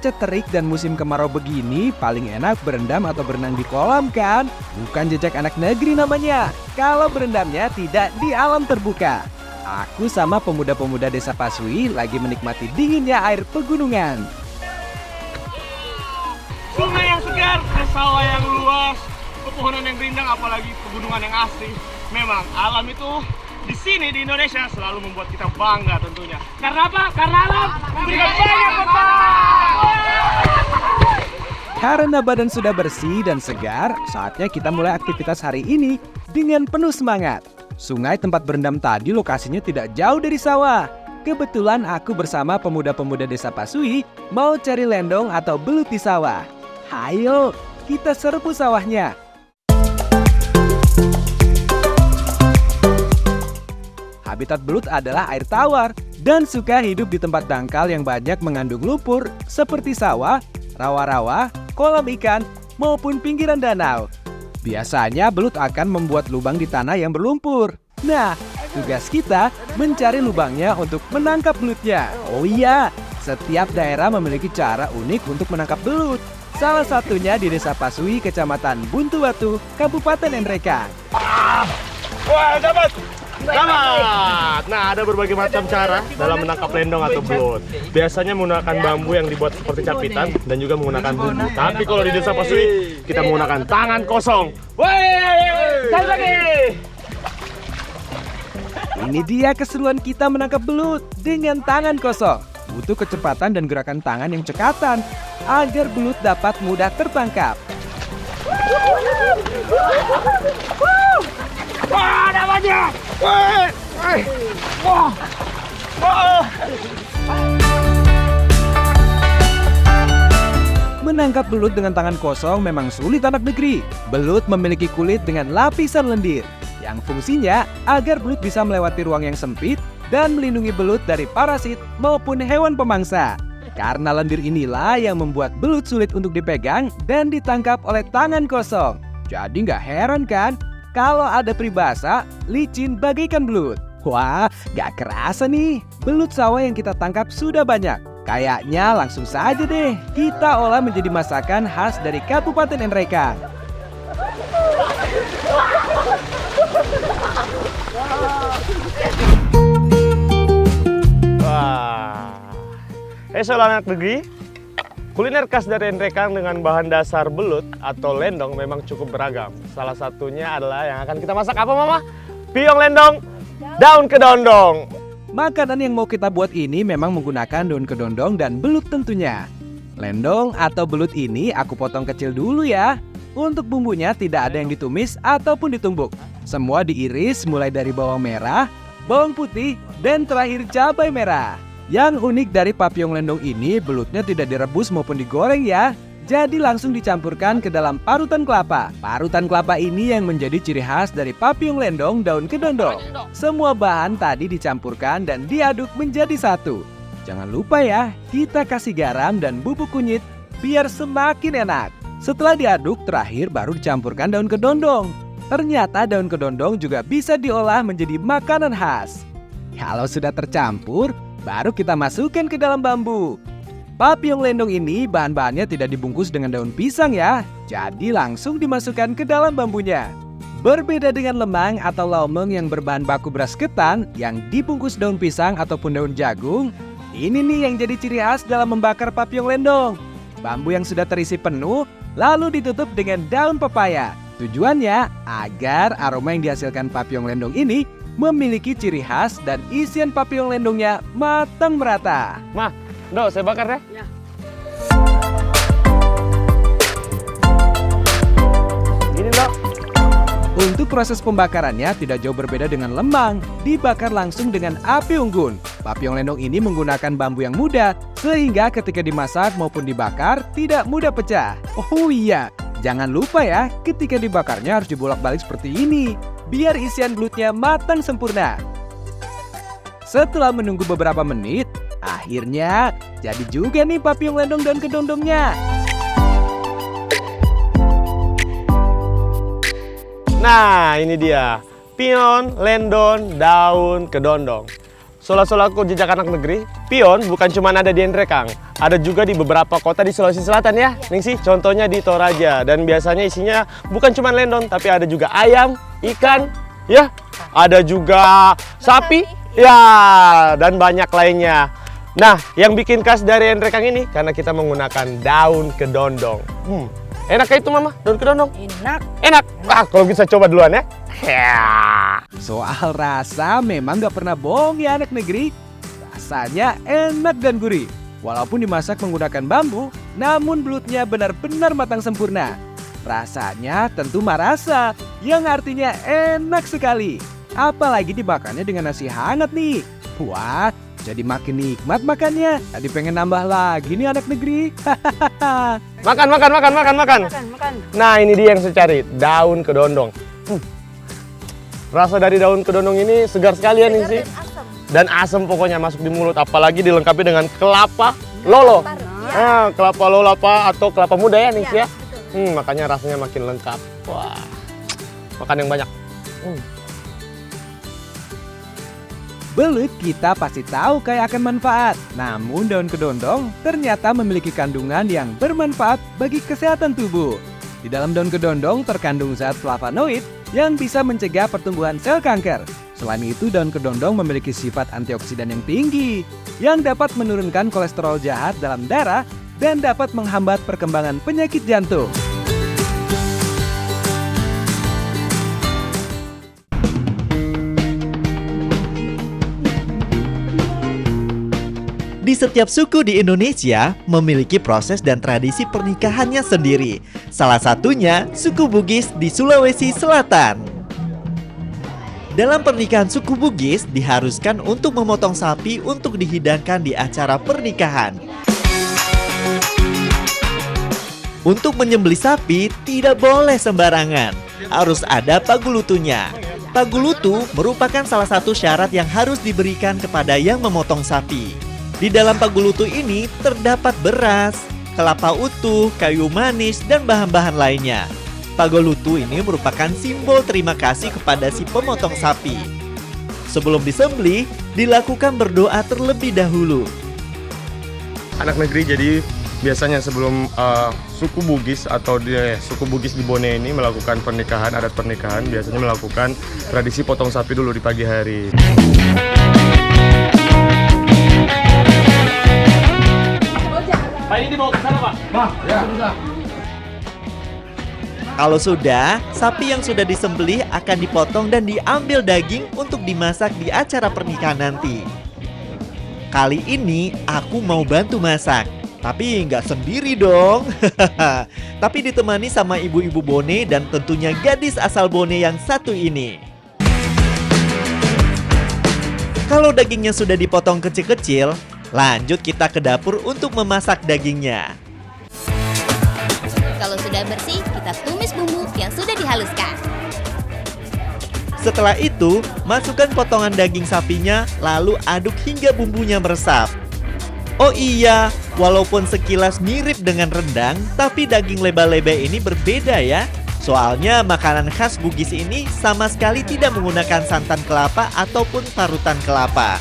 cuaca terik dan musim kemarau begini, paling enak berendam atau berenang di kolam kan? Bukan jejak anak negeri namanya. Kalau berendamnya tidak di alam terbuka. Aku sama pemuda-pemuda desa Pasui lagi menikmati dinginnya air pegunungan. Sungai yang segar, sawah yang luas, pepohonan yang rindang, apalagi pegunungan yang asri. Memang alam itu di sini di Indonesia selalu membuat kita bangga tentunya. Karena apa? Karena alam memberikan banyak manfaat. Karena badan sudah bersih dan segar, saatnya kita mulai aktivitas hari ini dengan penuh semangat. Sungai tempat berendam tadi lokasinya tidak jauh dari sawah. Kebetulan aku bersama pemuda-pemuda desa Pasui mau cari lendong atau belut di sawah. Hayo, kita serbu sawahnya. Habitat belut adalah air tawar dan suka hidup di tempat dangkal yang banyak mengandung lumpur seperti sawah, rawa-rawa, kolam ikan, maupun pinggiran danau. Biasanya belut akan membuat lubang di tanah yang berlumpur. Nah, tugas kita mencari lubangnya untuk menangkap belutnya. Oh iya, setiap daerah memiliki cara unik untuk menangkap belut. Salah satunya di Desa Pasui, Kecamatan Buntuwatu, Kabupaten Nrekang. Wah, dapat! Dapat! Nah, ada berbagai macam cara dalam menangkap lendong atau belut. Biasanya menggunakan bambu yang dibuat seperti capitan dan juga menggunakan bumbu. Tapi kalau di Desa Pasui, kita menggunakan tangan kosong. Woi, cari lagi! Ini dia keseruan kita menangkap belut dengan tangan kosong. Butuh kecepatan dan gerakan tangan yang cekatan agar belut dapat mudah tertangkap. Wah, dapatnya! Wah! Menangkap belut dengan tangan kosong memang sulit anak negeri. Belut memiliki kulit dengan lapisan lendir yang fungsinya agar belut bisa melewati ruang yang sempit dan melindungi belut dari parasit maupun hewan pemangsa. Karena lendir inilah yang membuat belut sulit untuk dipegang dan ditangkap oleh tangan kosong. Jadi nggak heran kan kalau ada peribahasa licin bagaikan belut. Wah, gak kerasa nih, belut sawah yang kita tangkap sudah banyak. Kayaknya langsung saja deh kita olah menjadi masakan khas dari Kabupaten Nrekang. Wah. Soal anak negeri, kuliner khas dari Nrekang dengan bahan dasar belut atau lendong memang cukup beragam. Salah satunya adalah yang akan kita masak apa, Mama? Piong lendong, daun kedondong. Makanan yang mau kita buat ini memang menggunakan daun kedondong dan belut tentunya. Lendong atau belut ini aku potong kecil dulu ya. Untuk bumbunya tidak ada yang ditumis ataupun ditumbuk. Semua diiris mulai dari bawang merah, bawang putih, dan terakhir cabai merah. Yang unik dari papiong lendong ini, belutnya tidak direbus maupun digoreng ya. Jadi langsung dicampurkan ke dalam parutan kelapa. Parutan kelapa ini yang menjadi ciri khas dari papiong lendong daun kedondong. Semua bahan tadi dicampurkan dan diaduk menjadi satu. Jangan lupa ya, kita kasih garam dan bubuk kunyit biar semakin enak. Setelah diaduk, terakhir baru dicampurkan daun kedondong. Ternyata daun kedondong juga bisa diolah menjadi makanan khas. Kalau sudah tercampur, baru kita masukkan ke dalam bambu. Papiong lendong ini bahan-bahannya tidak dibungkus dengan daun pisang ya. Jadi langsung dimasukkan ke dalam bambunya. Berbeda dengan lemang atau laumeng yang berbahan baku beras ketan yang dibungkus daun pisang ataupun daun jagung, ini nih yang jadi ciri khas dalam membakar papiong lendong. Bambu yang sudah terisi penuh, lalu ditutup dengan daun pepaya. Tujuannya agar aroma yang dihasilkan papiong lendong ini memiliki ciri khas dan isian papiong lendongnya matang merata. Ma, Do, saya bakar ya? Ya. Gini, Do. Untuk proses pembakarannya tidak jauh berbeda dengan lemang, dibakar langsung dengan api unggun. Papiong lendong ini menggunakan bambu yang muda, sehingga ketika dimasak maupun dibakar tidak mudah pecah. Oh iya, jangan lupa ya, ketika dibakarnya harus dibolak-balik seperti ini, biar isian belutnya matang sempurna. Setelah menunggu beberapa menit, akhirnya jadi juga nih papiong lendong daun kedondongnya. Nah, ini dia. Pion, lendong, daun kedondong. Sola-solaku jejak anak negeri, pion bukan cuma ada di Nrekang. ada juga di beberapa kota di Sulawesi Selatan ya, Ningsih. Contohnya di Toraja. Dan biasanya isinya bukan cuma lendong, tapi ada juga ayam, ikan, ya. Ada juga sapi, ya, dan banyak lainnya. Nah, yang bikin khas dari endrekang ini karena kita menggunakan daun kedondong. Enak kayak itu Mama, daun kedondong? Enak. Enak. Wah, kalau bisa coba duluan ya. Ya. Soal rasa memang nggak pernah bohong ya anak negeri. Rasanya enak dan gurih. Walaupun dimasak menggunakan bambu, namun belutnya benar-benar matang sempurna. Rasanya tentu marasa, yang artinya enak sekali. Apalagi dimakannya dengan nasi hangat nih. Wah, jadi makin nikmat makannya. Tadi pengen nambah lagi nih anak negeri. Makan. Makan. Nah, ini dia yang saya cari, daun kedondong. Rasa dari daun kedondong ini segar sekali ya nih sih. Dan asam pokoknya masuk di mulut, apalagi dilengkapi dengan kelapa lolo. Nah, kelapa lolo apa atau kelapa muda ya nih ya. Makanya rasanya makin lengkap. Wah, makan yang banyak. Belut kita pasti tahu kayak akan manfaat. Namun daun kedondong ternyata memiliki kandungan yang bermanfaat bagi kesehatan tubuh. Di dalam daun kedondong terkandung zat flavonoid yang bisa mencegah pertumbuhan sel kanker. Selain itu, daun kedondong memiliki sifat antioksidan yang tinggi yang dapat menurunkan kolesterol jahat dalam darah dan dapat menghambat perkembangan penyakit jantung. Di setiap suku di Indonesia memiliki proses dan tradisi pernikahannya sendiri. Salah satunya suku Bugis di Sulawesi Selatan. Dalam pernikahan suku Bugis diharuskan untuk memotong sapi untuk dihidangkan di acara pernikahan. Untuk menyembelih sapi tidak boleh sembarangan, harus ada pagulutunya. Pagulutu merupakan salah satu syarat yang harus diberikan kepada yang memotong sapi. Di dalam pagulutu ini terdapat beras, kelapa utuh, kayu manis, dan bahan-bahan lainnya. Pagulutu ini merupakan simbol terima kasih kepada si pemotong sapi. Sebelum disembelih, dilakukan berdoa terlebih dahulu. Anak negeri, jadi biasanya sebelum suku Bugis atau suku Bugis di Bone ini melakukan pernikahan, adat pernikahan, biasanya melakukan tradisi potong sapi dulu di pagi hari. Pak, ini dibawa ke sana, Pak? Pak, ya. Kalau sudah, sapi yang sudah disembelih akan dipotong dan diambil daging untuk dimasak di acara pernikahan nanti. Kali ini aku mau bantu masak, tapi nggak sendiri dong. Tapi ditemani sama ibu-ibu Bone dan tentunya gadis asal Bone yang satu ini. Kalau dagingnya sudah dipotong kecil-kecil, lanjut kita ke dapur untuk memasak dagingnya. Kalau sudah bersih, kita tumis bumbu yang sudah dihaluskan. Setelah itu, masukkan potongan daging sapinya, lalu aduk hingga bumbunya meresap. Oh iya, walaupun sekilas mirip dengan rendang, tapi daging leba-leba ini berbeda ya. Soalnya makanan khas Bugis ini sama sekali tidak menggunakan santan kelapa ataupun parutan kelapa.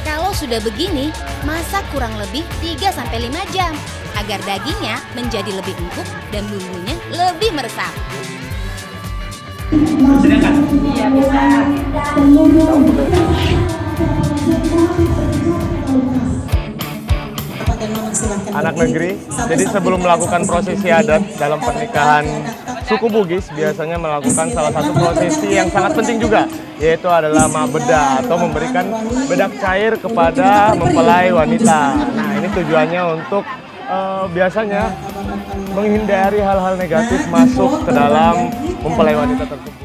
Kalau sudah begini, masak kurang lebih 3-5 jam agar dagingnya menjadi lebih empuk dan bumbunya lebih meresap. Iya, bisa. Anak negeri, jadi sebelum melakukan prosesi adat dalam pernikahan suku Bugis biasanya melakukan salah satu prosesi yang sangat penting juga, yaitu adalah mabeda atau memberikan bedak cair kepada mempelai wanita. Nah, ini tujuannya untuk biasanya menghindari hal-hal negatif masuk ke dalam mempelai wanita tersebut.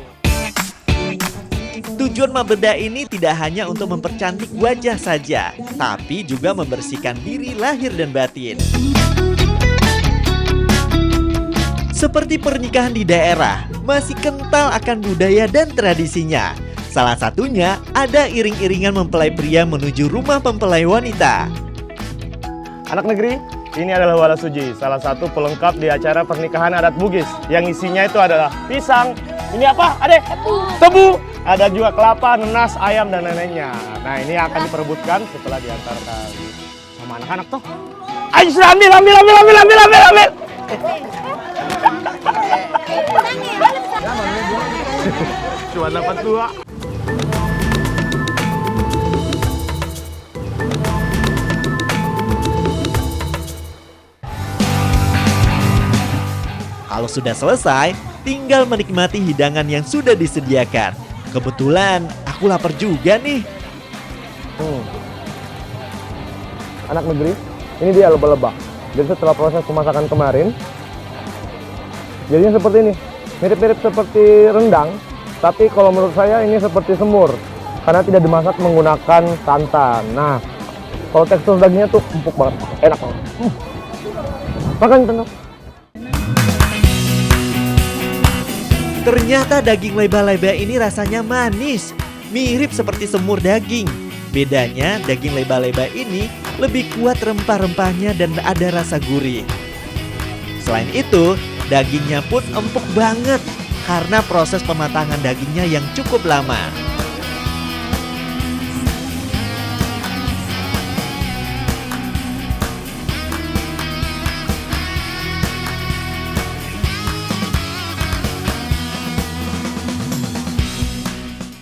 Tujuan mabeda ini tidak hanya untuk mempercantik wajah saja, tapi juga membersihkan diri lahir dan batin. Seperti pernikahan di daerah, masih kental akan budaya dan tradisinya. Salah satunya ada iring-iringan mempelai pria menuju rumah mempelai wanita. Anak negeri, ini adalah wala suji, salah satu pelengkap di acara pernikahan adat Bugis. Yang isinya itu adalah pisang, ini apa, adek? Tebu. Ada juga kelapa, nanas, ayam, dan lain-lainnya. Nah, ini akan diperebutkan setelah diantarkan sama sama anak-anak tuh. Ayo sudah ambil. Cuma dapat 2. Kalau sudah selesai, tinggal menikmati hidangan yang sudah disediakan. Kebetulan aku lapar juga nih. Anak negeri, ini dia lebah-lebah. Jadi setelah proses pemasakan kemarin, jadinya seperti ini. Mirip-mirip seperti rendang, tapi kalau menurut saya ini seperti semur. Karena tidak dimasak menggunakan santan. Nah, kalau tekstur dagingnya tuh empuk banget, enak banget. Makan tentu. Ternyata daging leba-leba ini rasanya manis, mirip seperti semur daging. Bedanya daging leba-leba ini lebih kuat rempah-rempahnya dan ada rasa gurih. Selain itu, dagingnya pun empuk banget karena proses pematangan dagingnya yang cukup lama.